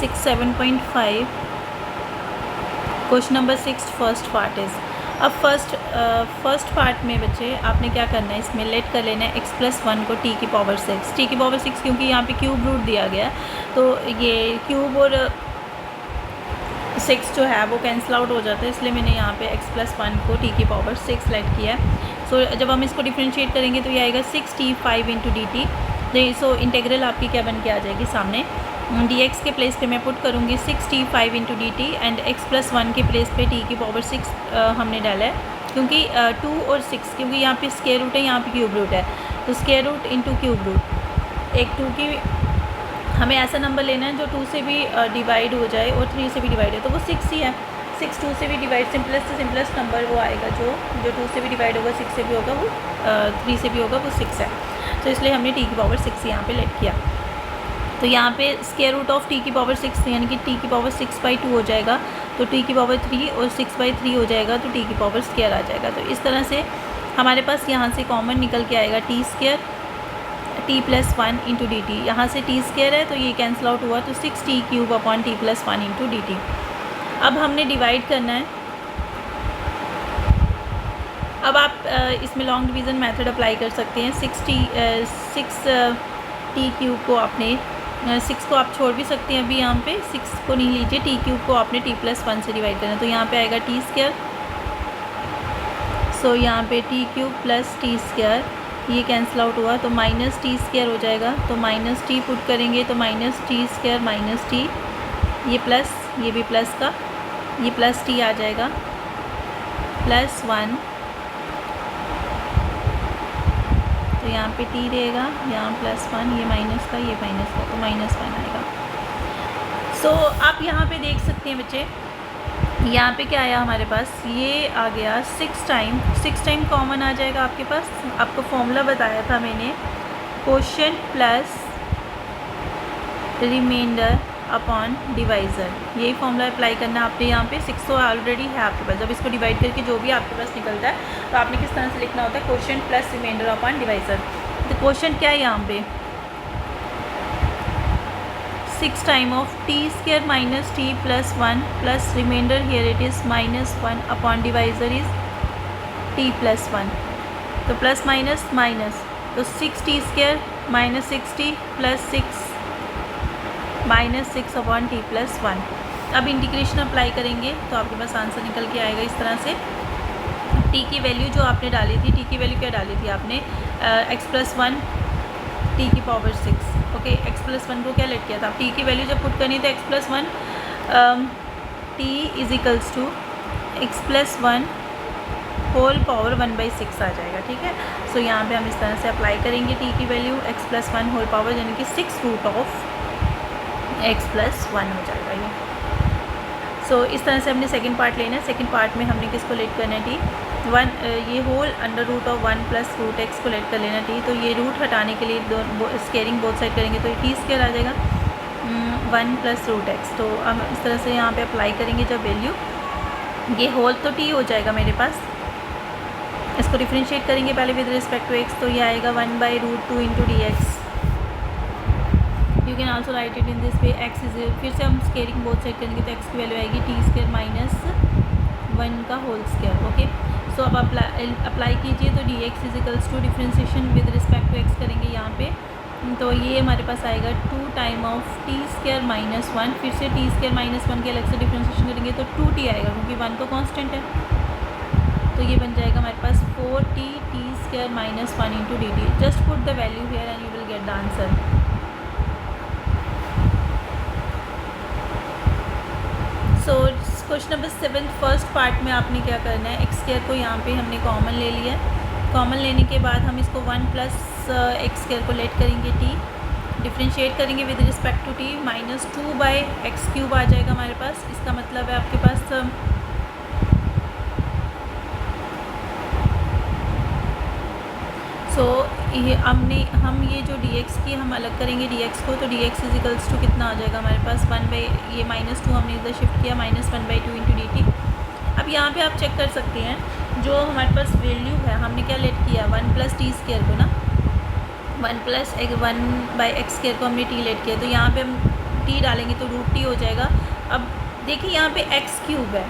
7.5 question number 6 first part is. अब first part में बच्चे आपने क्या करना है, इसमें लेट कर लेना है x+1 को t की पावर 6 क्योंकि यहाँ पे क्यूब रूट दिया गया है तो ये क्यूब और 6 जो है वो कैंसिल आउट हो जाता है, इसलिए मैंने यहाँ पे x+1 को t की पावर 6 लेट किया है। सो जब हम इसको डिफ्रेंशिएट करेंगे तो ये आएगा 6t5 × dt। सो इंटेग्रल आपकी क्या बन के आ जाएगी सामने, dx के प्लेस पे मैं पुट करूँगी 6t5 × dt एंड x+1 के प्लेस पे t की पावर 6 हमने डाला है क्योंकि 2 और 6 क्योंकि यहाँ पे स्क्वायर रूट है, यहाँ पे क्यूब रूट है, तो square root into cube root. एक 2 की हमें ऐसा नंबर लेना है जो 2 से भी डिवाइड हो जाए और 3 से भी डिवाइड है, तो वो 6 ही है। 6 2 से भी डिवाइड, सिंपलेस्ट नंबर वो आएगा जो 2 से भी डिवाइड होगा, 6 से भी होगा, वो 3 से भी होगा, वो 6 है। तो इसलिए हमने t की पावर 6 यहाँ पे लेट किया। तो यहाँ पे स्क्वायर रूट ऑफ t की पावर 6 यानी कि t की पावर 6/2 हो जाएगा, तो t की पावर 3 और 6/3 हो जाएगा, तो t की पावर स्क्वायर आ जाएगा। तो इस तरह से हमारे पास यहाँ से कॉमन निकल के आएगा t² t+1 × dt। यहाँ से t स्क्वायर है तो ये कैंसिल आउट हुआ, तो 6t³ / t+1 × dt। अब हमने डिवाइड करना है। अब आप इसमें लॉन्ग डिवीज़न मेथड अप्लाई कर सकते हैं। 6t³ को आपने 6 को आप छोड़ भी सकते हैं, अभी यहाँ पे 6 को नहीं लीजिए, t³ को आपने t+1 से डिवाइड करना है, तो यहाँ पे आएगा t²। सो यहाँ पे t³ + t², ये कैंसिल आउट हुआ तो -t² हो जाएगा, तो -t पुट करेंगे तो -t² - t, ये प्लस, ये भी प्लस का, ये +t आ जाएगा, +1, तो यहाँ पे t रहेगा, यहाँ +1, ये माइनस का, ये माइनस का, तो -1 आएगा। सो आप यहाँ पे देख सकते हैं बच्चे, यहाँ पे क्या आया हमारे पास, ये आ गया 6 टाइम कॉमन आ जाएगा आपके पास। आपको फॉर्मूला बताया था मैंने, quotient plus remainder upon divisor, यही फॉर्मूला अप्लाई करना है आपने। यहाँ पे 6 तो ऑलरेडी है आपके पास, जब इसको डिवाइड करके जो भी आपके पास निकलता है तो आपने किस तरह से लिखना होता है, quotient plus remainder upon divisor. तो क्वोशिएंट क्या है यहाँ पे, 6 time of t² - t+1 plus remainder here it is -1 upon divisor is t+1, तो प्लस माइनस माइनस, तो 6t² - 6t + 6 -6 अपॉन t+1। अब इंटीग्रेशन अप्लाई करेंगे तो आपके पास आंसर निकल के आएगा इस तरह से। t की वैल्यू जो आपने डाली थी, t की वैल्यू क्या डाली थी आपने, x+1 t की पावर 6, ओके, x+1 को क्या लेट किया था, t की वैल्यू जब पुट करनी तो x+1 t = x+1 whole power 1/6 आ जाएगा, ठीक है। सो यहाँ पे हम इस तरह से अप्लाई करेंगे t की वैल्यू, x+1 होल पावर यानी कि 6√x+1 हो जाएगा ये। सो इस तरह से हमने सेकंड पार्ट लेना है। सेकंड पार्ट में हमने किसको लेट करना है, t1, ये होल √1 + √x को लेट कर लेना t। तो ये रूट हटाने के लिए स्केयरिंग बोथ साइड करेंगे तो ये t² आ जाएगा 1 + √x। तो हम इस तरह से यहाँ पे अप्लाई करेंगे जब वैल्यू, ये होल तो t हो जाएगा मेरे पास। इसको डिफ्रेंशिएट करेंगे पहले विद रिस्पेक्ट टू x, तो ये आएगा 1/√2 × dx। You can also right it in this way, x is, फिर से हम स्केयरिंग बोथ साइड करेंगे तो x की वैल्यू आएगी t² - 1 का होल स्क्वायर, ओके। सो अब अप्लाई कीजिए तो dx = differentiation with respect to x करेंगे यहाँ पे, तो ये हमारे पास आएगा 2 टाइम ऑफ t² - 1, फिर से t² - 1 के अलग से डिफ्रेंशिएशन करेंगे तो 2t आएगा क्योंकि 1 तो कांस्टेंट है, तो ये बन जाएगा हमारे पास 4t t² - 1 × dt। Just put the value here and you will get the answer. So question number 7 first part में आपने क्या करना है, x² को यहाँ पे हमने कॉमन ले लिया। कॉमन लेने के बाद हम इसको 1 + x² को लेट करेंगे t, डिफ्रेंशिएट करेंगे with respect to t, -2/x³ आ जाएगा हमारे पास। इसका मतलब है आपके पास ये हम ये जो dx की हम अलग करेंगे dx को, तो dx = कितना आ जाएगा हमारे पास, ये -2 हमने इधर शिफ्ट किया, -1/2 × dt। अब यहाँ पे आप चेक कर सकते हैं जो हमारे पास वैल्यू है, हमने क्या लेट किया, 1 + t² को ना, 1 + 1/x² को हमने t लेट किया, तो यहाँ पे हम t टी डालेंगे तो रूट टी हो जाएगा। अब देखिए यहाँ पे एक्स क्यूब है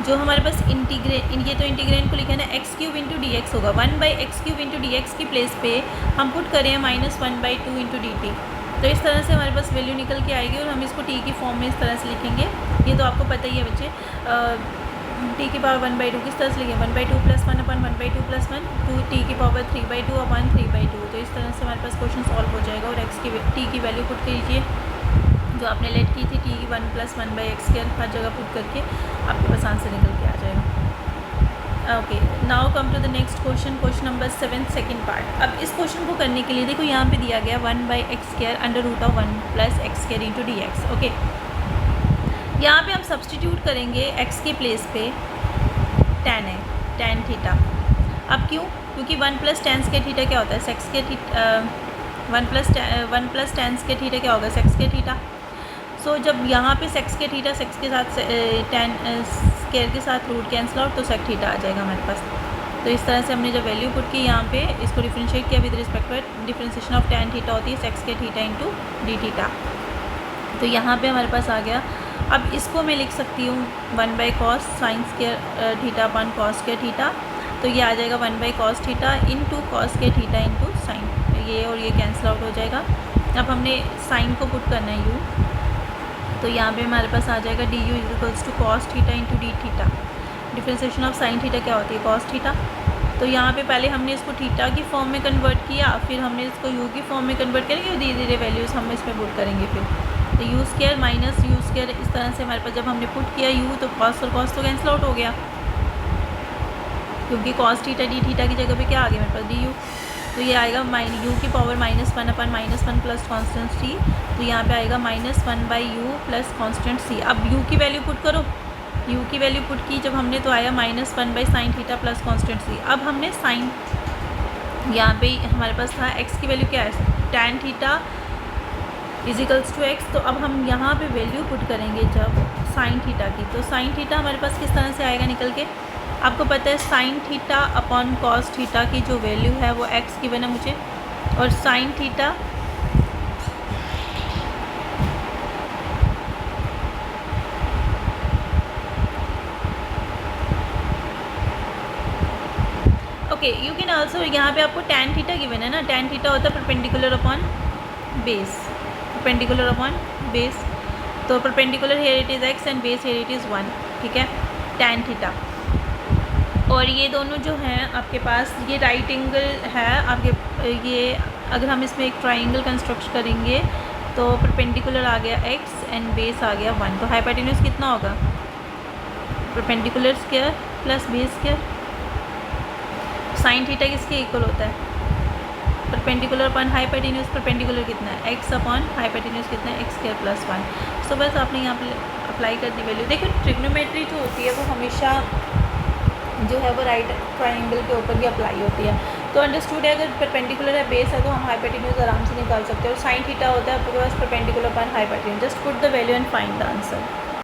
जो हमारे पास ये तो इंटीग्रेंड को लिखा है ना, x cube into D x होगा। 1/x cube into D x की प्लेस पे हम पुट करें -1/2 इंटू डी टी। तो इस तरह से हमारे पास वैल्यू निकल के आएगी और हम इसको टी की फॉर्म में इस तरह से लिखेंगे। ये तो आपको पता ही है बच्चे, टी की पावर 1/2 किस तरह से लिखें, 1/2 + 1 अपन 1/2 + 1 2 टी की पावर 3/2 अपन 3/2। तो इस तरह से हमारे पास क्वेश्चन सॉल्व हो जाएगा। और एक्स की टी की वैल्यू पुट कीजिए जो आपने लेट की थी, टी 1 + 1/x² हर जगह पुट करके आपके पास आंसर निकल के आ जाएगा। Okay, now come to the next question, question number 7 second part. अब इस क्वेश्चन को करने के लिए देखो यहाँ पे दिया गया 1/x² √1 + x² into D x. Okay, यहाँ पे हम सब्सटीट्यूट करेंगे x के प्लेस पे tan है, tan थीटा। अब क्यों? क्योंकि 1 + tan² क्या होता है, सेक्स के 1 + tan² क्या होगा, सेक्स के थीटा। सो जब यहाँ पे सेक्स के थीटा सेक्स के साथ tan स्क्वायर के साथ रूट कैंसिल आउट तो सेक थीटा आ जाएगा हमारे पास। तो इस तरह से हमने जब वैल्यू पुट की यहाँ पे इसको डिफ्रेंशिएट किया विद रिस्पेक्ट पर डिफ्रेंशिएशन ऑफ tan थीटा होती है सेक्स के थीटा इंटू डी थीटा। तो यहाँ पे हमारे पास आ गया। अब इसको मैं लिख सकती हूँ 1/cos sin² थीटा अपन cos² थीटा। तो ये आ जाएगा 1/cos theta into cos² theta into sine. ये और ये कैंसिल आउट हो जाएगा। अब हमने साइन को पुट करना है u, तो यहाँ पे हमारे पास आ जाएगा D you = cos theta into D theta. Differentiation of sine theta क्या होती है, cos थीटा। तो यहाँ पे पहले हमने इसको थीटा की फॉर्म में कन्वर्ट किया, फिर हमने इसको u की फॉर्म में कन्वर्ट करेंगे, धीरे धीरे वैल्यूज़ हम इसमें पुट करेंगे। फिर तो u² - u² इस तरह से हमारे पास जब हमने पुट किया u तो cos और cos तो कैंसिल आउट हो गया, क्योंकि cos थीटा डी थीटा की जगह पे क्या आ गया मेरे पास, डी यू। तो ये आएगा u की पावर -1 अपन -1 प्लस कॉन्स्टेंट c। तो यहाँ पे आएगा -1/u प्लस कॉन्स्टेंट c। अब u की वैल्यू पुट करो, u की वैल्यू पुट की जब हमने तो आया -1/sin theta plus constant c। अब हमने साइन, यहाँ पे हमारे पास था x की वैल्यू क्या है, tan थीटा = x। तो अब हम यहाँ पे वैल्यू पुट करेंगे जब साइन थीटा की। तो साइन थीटा हमारे पास किस तरह से आएगा निकल के, आपको पता है sine theta upon cos theta की जो वैल्यू है वो x गिवन है मुझे, और sine theta okay you can also, यहाँ पे आपको tan थीटा गिवन है ना, tan थीटा होता है perpendicular upon base, perpendicular upon base. तो perpendicular here it is x and base here it is 1, ठीक है, tan थीटा। और ये दोनों जो हैं आपके पास ये राइट एंगल है आपके, ये अगर हम इसमें एक ट्राइंगल कंस्ट्रक्ट करेंगे तो परपेंडिकुलर आ गया x एंड बेस आ गया 1। तो हाइपोटेन्यूज कितना होगा, perpendicular square plus base square. Sine theta किसके इक्वल होता है, परपेंडिकुलर अपॉन हाइपोटेन्यूज। परपेंडिकुलर कितना है, x अपॉन हाइपोटेन्यूज कितना है, x² + 1। सो बस आपने यहाँ पे अप्लाई कर दी वैल्यू। देखो ट्रिग्नोमेट्री जो होती है वो हमेशा जो है वो राइट ट्राइंगल के ऊपर भी अप्लाई होती है। तो अंडरस्टूड है, अगर परपेंडिकुलर है बेस है तो हम हाइपोटेन्यूज आराम से निकाल सकते हैं। और साइन थीटा होता है आपके पास perpendicular upon hypotenuse. Just put the value and find the answer.